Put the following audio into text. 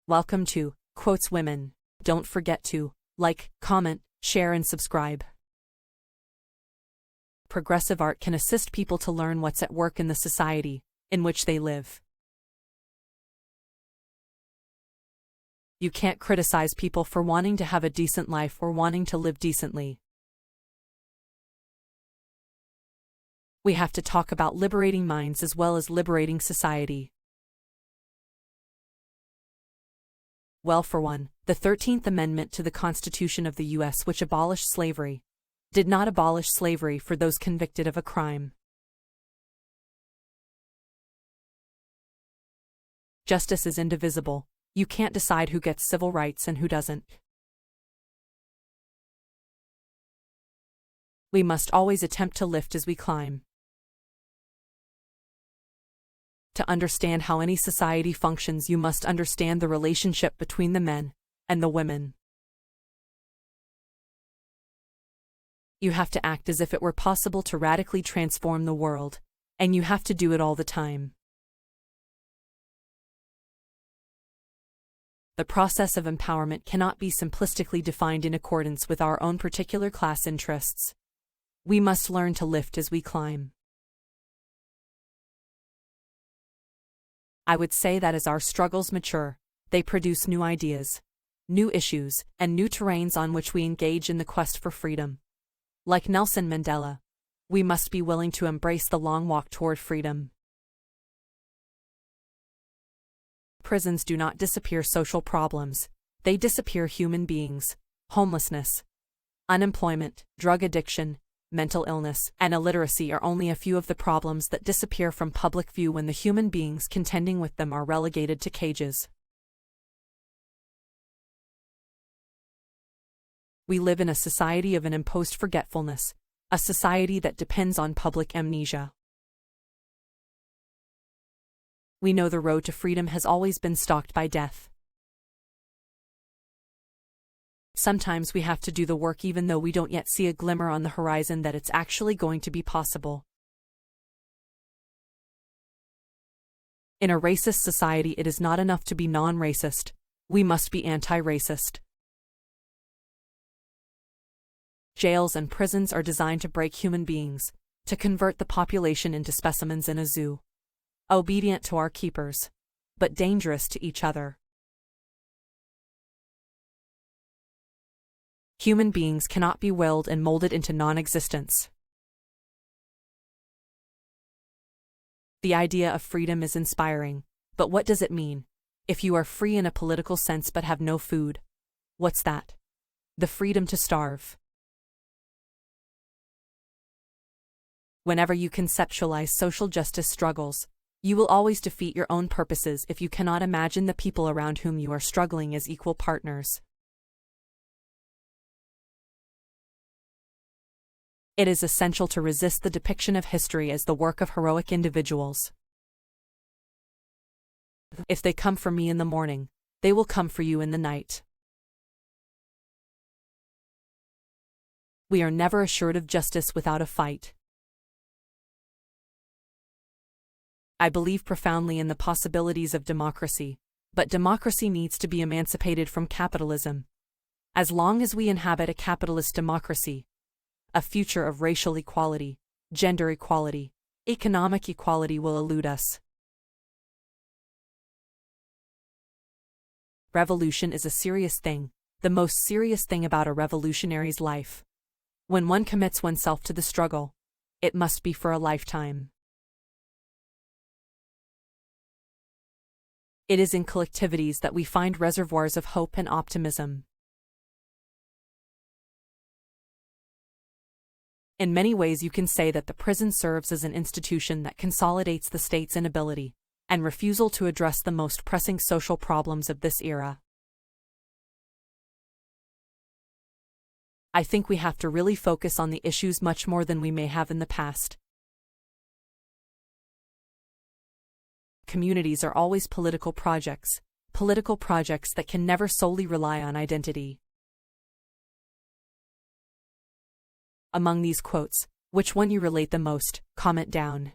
Welcome to Quotes Women. Don't forget to like, comment, share, and subscribe. Progressive art can assist people to learn what's at work in the society in which they live. You can't criticize people for wanting to have a decent life or wanting to live decently. We have to talk about liberating minds as well as liberating society. Well, for one, the 13th Amendment to the Constitution of the U.S., which abolished slavery, did not abolish slavery for those convicted of a crime. Justice is indivisible. You can't decide who gets civil rights and who doesn't. We must always attempt to lift as we climb. To understand how any society functions, you must understand the relationship between the men and the women. You have to act as if it were possible to radically transform the world, and you have to do it all the time. The process of empowerment cannot be simplistically defined in accordance with our own particular class interests. We must learn to lift as we climb. I would say that as our struggles mature, they produce new ideas, new issues, and new terrains on which we engage in the quest for freedom. Like Nelson Mandela, we must be willing to embrace the long walk toward freedom. Prisons do not disappear social problems, they disappear human beings. Homelessness, unemployment, drug addiction, mental illness, and illiteracy are only a few of the problems that disappear from public view when the human beings contending with them are relegated to cages. We live in a society of an imposed forgetfulness, a society that depends on public amnesia. We know the road to freedom has always been stalked by death. Sometimes we have to do the work even though we don't yet see a glimmer on the horizon that it's actually going to be possible. In a racist society, it is not enough to be non-racist. We must be anti-racist. Jails and prisons are designed to break human beings, to convert the population into specimens in a zoo. Obedient to our keepers, but dangerous to each other. Human beings cannot be willed and molded into non-existence. The idea of freedom is inspiring, but what does it mean? If you are free in a political sense but have no food, what's that? The freedom to starve. Whenever you conceptualize social justice struggles, you will always defeat your own purposes if you cannot imagine the people around whom you are struggling as equal partners. It is essential to resist the depiction of history as the work of heroic individuals. If they come for me in the morning, they will come for you in the night. We are never assured of justice without a fight. I believe profoundly in the possibilities of democracy, but democracy needs to be emancipated from capitalism. As long as we inhabit a capitalist democracy, a future of racial equality, gender equality, economic equality will elude us. Revolution is a serious thing, the most serious thing about a revolutionary's life. When one commits oneself to the struggle, it must be for a lifetime. It is in collectivities that we find reservoirs of hope and optimism. In many ways, you can say that the prison serves as an institution that consolidates the state's inability and refusal to address the most pressing social problems of this era. I think we have to really focus on the issues much more than we may have in the past. Communities are always political projects that can never solely rely on identity. Among these quotes, which one you relate the most, comment down.